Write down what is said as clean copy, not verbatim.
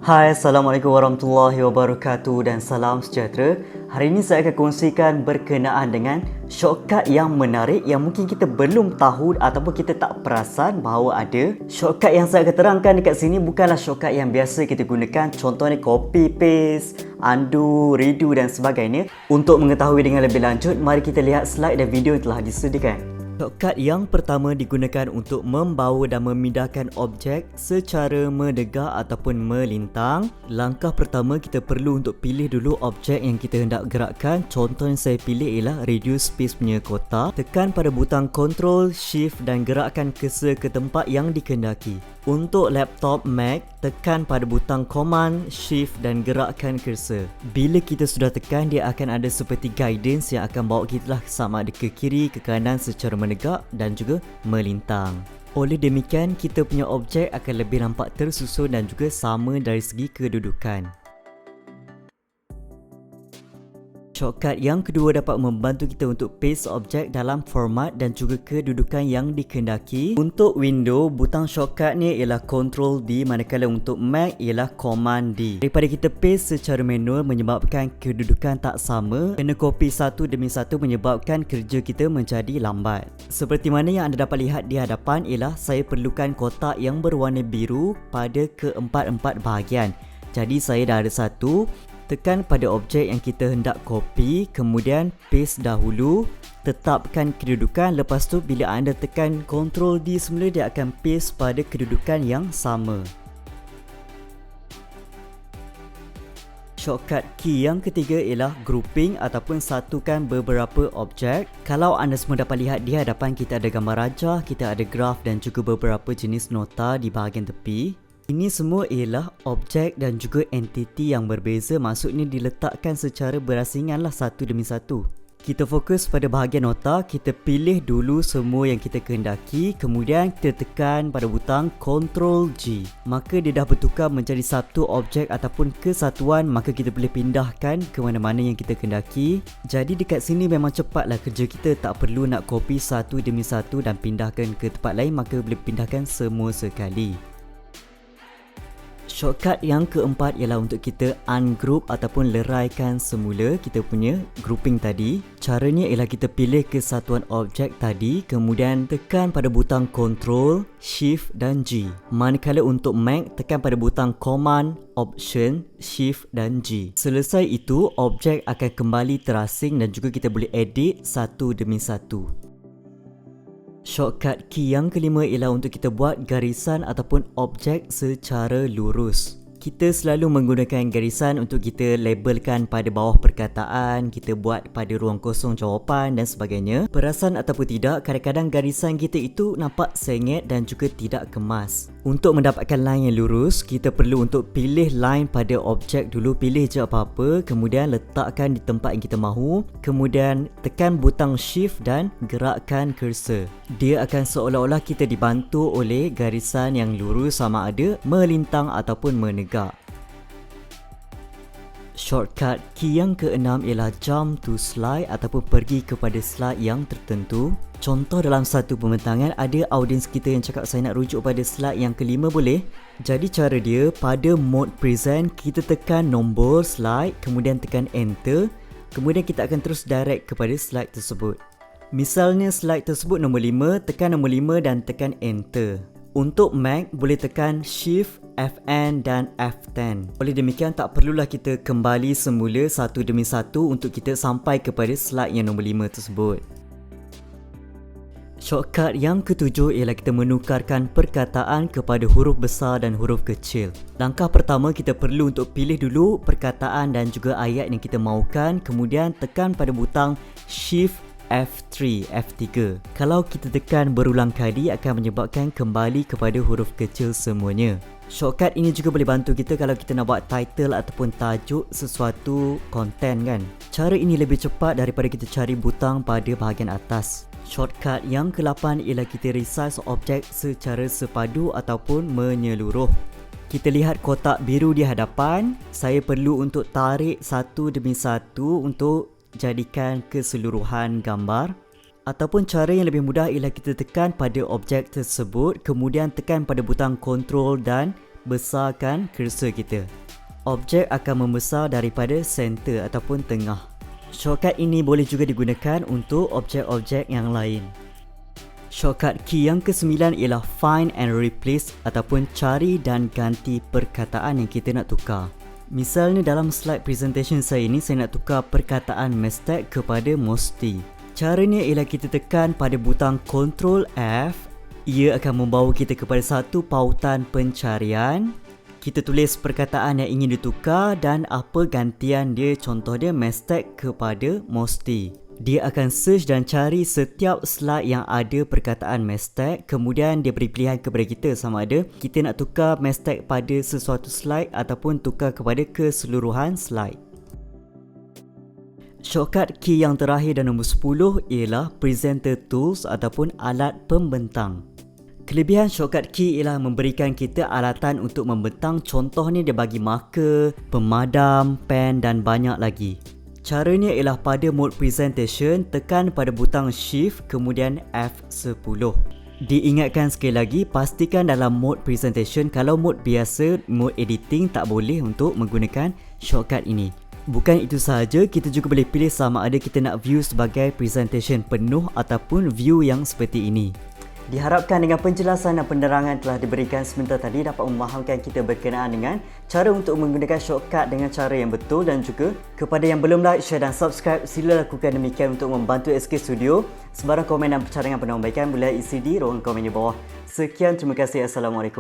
Hai, Assalamualaikum warahmatullahi wabarakatuh dan salam sejahtera. Hari ini saya akan kongsikan berkenaan dengan shortcut yang menarik yang mungkin kita belum tahu ataupun kita tak perasan bahawa ada. Shortcut yang saya akan terangkan dekat sini bukanlah shortcut yang biasa kita gunakan. Contohnya copy, paste, undo, redo dan sebagainya. Untuk mengetahui dengan lebih lanjut, mari kita lihat slide dan video yang telah disediakan. Shortcut yang pertama digunakan untuk membawa dan memindahkan objek secara mendegar ataupun melintang. Langkah pertama kita perlu untuk pilih dulu objek yang kita hendak gerakkan. Contoh yang saya pilih ialah reduce space punya kotak. Tekan pada butang Ctrl, Shift dan gerakkan cursor ke tempat yang dikehendaki. Untuk laptop Mac, tekan pada butang Command, Shift dan gerakkan cursor. Bila kita sudah tekan, dia akan ada seperti guidance yang akan bawa kita lah sama ada ke kiri, ke kanan secara menegak dan juga melintang. Oleh demikian, kita punya objek akan lebih nampak tersusun dan juga sama dari segi kedudukan. Shortcut yang kedua dapat membantu kita untuk paste objek dalam format dan juga kedudukan yang dikehendaki. Untuk Windows, butang shortcut ni ialah Ctrl D, manakala untuk Mac ialah Command D. Daripada kita paste secara manual menyebabkan kedudukan tak sama, kena copy satu demi satu menyebabkan kerja kita menjadi lambat. Seperti mana yang anda dapat lihat di hadapan ialah saya perlukan kotak yang berwarna biru pada keempat-empat bahagian. Jadi saya dah ada satu. Tekan pada objek yang kita hendak copy, kemudian paste dahulu, tetapkan kedudukan. Lepas tu bila anda tekan Ctrl D semula, dia akan paste pada kedudukan yang sama. Shortcut key yang ketiga ialah grouping ataupun satukan beberapa objek. Kalau anda semua dapat lihat di hadapan, kita ada gambar rajah, kita ada graf dan juga beberapa jenis nota di bahagian tepi. Ini semua ialah objek dan juga entiti yang berbeza, maksudnya diletakkan secara berasingan lah satu demi satu. Kita fokus pada bahagian nota, kita pilih dulu semua yang kita kehendaki, kemudian kita tekan pada butang Ctrl G. Maka dia dah bertukar menjadi satu objek ataupun kesatuan, maka kita boleh pindahkan ke mana-mana yang kita kehendaki. Jadi dekat sini memang cepatlah kerja kita, tak perlu nak copy satu demi satu dan pindahkan ke tempat lain, maka boleh pindahkan semua sekali. Shortcut yang keempat ialah untuk kita ungroup ataupun leraikan semula kita punya grouping tadi. Caranya ialah kita pilih kesatuan objek tadi, kemudian tekan pada butang Ctrl, Shift dan G. Manakala untuk Mac, tekan pada butang Command, Option, Shift dan G. Selesai itu, objek akan kembali terasing dan juga kita boleh edit satu demi satu. Shortcut key yang kelima ialah untuk kita buat garisan ataupun objek secara lurus. Kita selalu menggunakan garisan untuk kita labelkan pada bawah perkataan, kita buat pada ruang kosong jawapan dan sebagainya. Perasan ataupun tidak, kadang-kadang garisan kita itu nampak sengit dan juga tidak kemas. Untuk mendapatkan line yang lurus, kita perlu untuk pilih line pada objek dulu, pilih je apa-apa, kemudian letakkan di tempat yang kita mahu, kemudian tekan butang Shift dan gerakkan cursor. Dia akan seolah-olah kita dibantu oleh garisan yang lurus sama ada melintang ataupun menegak. Shortcut key yang keenam ialah jump to slide ataupun pergi kepada slide yang tertentu. Contoh dalam satu pembentangan ada audiens kita yang cakap saya nak rujuk pada slide yang kelima, boleh? Jadi cara dia, pada mode present kita tekan nombor slide, kemudian tekan enter, kemudian kita akan terus direct kepada slide tersebut. Misalnya slide tersebut nombor 5, tekan nombor 5 dan tekan enter. Untuk Mac, boleh tekan Shift, Fn dan F10. Oleh demikian, tak perlulah kita kembali semula satu demi satu untuk kita sampai kepada slide yang nombor 5 tersebut. Shortcut yang ketujuh ialah kita menukarkan perkataan kepada huruf besar dan huruf kecil. Langkah pertama, kita perlu untuk pilih dulu perkataan dan juga ayat yang kita mahukan, kemudian tekan pada butang Shift F3. Kalau kita tekan berulang kali akan menyebabkan kembali kepada huruf kecil semuanya. Shortcut ini juga boleh bantu kita kalau kita nak buat title ataupun tajuk sesuatu konten kan. Cara ini lebih cepat daripada kita cari butang pada bahagian atas. Shortcut yang ke-8 ialah kita resize objek secara sepadu ataupun menyeluruh. Kita lihat kotak biru di hadapan. Saya perlu untuk tarik satu demi satu untuk jadikan keseluruhan gambar. Ataupun cara yang lebih mudah ialah kita tekan pada objek tersebut, kemudian tekan pada butang Ctrl dan besarkan cursor kita. objek akan membesar daripada center ataupun tengah. Shortcut ini boleh juga digunakan untuk objek-objek yang lain. Shortcut key yang ke-9 ialah find and replace ataupun cari dan ganti perkataan yang kita nak tukar. Misalnya dalam slide presentation saya ini, saya nak tukar perkataan mistake kepada mesti. Caranya ialah kita tekan pada butang Ctrl F. Ia akan membawa kita kepada satu pautan pencarian. Kita tulis perkataan yang ingin ditukar dan apa gantian dia, contoh dia mistake kepada mesti. Dia akan search dan cari setiap slide yang ada perkataan mistake, kemudian dia beri pilihan kepada kita sama ada kita nak tukar mistake pada sesuatu slide ataupun tukar kepada keseluruhan slide. Shortcut key yang terakhir dan nombor 10 ialah presenter tools ataupun alat pembentang. Kelebihan shortcut key ialah memberikan kita alatan untuk membentang, contohnya dia bagi marker, pemadam, pen dan banyak lagi. Caranya ialah pada mode presentation, tekan pada butang shift kemudian F10. Diingatkan sekali lagi, pastikan dalam mode presentation. Kalau mode biasa, mode editing, tak boleh untuk menggunakan shortcut ini. Bukan itu sahaja, kita juga boleh pilih sama ada kita nak view sebagai presentation penuh ataupun view yang seperti ini. Diharapkan dengan penjelasan dan penerangan telah diberikan sebentar tadi dapat memahamkan kita berkenaan dengan cara untuk menggunakan shortcut dengan cara yang betul, dan juga kepada yang belum like, share dan subscribe, sila lakukan demikian untuk membantu SK Studio. Sebarang komen dan percarangan penambahbaikan boleh isi di ruang komen di bawah. Sekian, terima kasih. Assalamualaikum.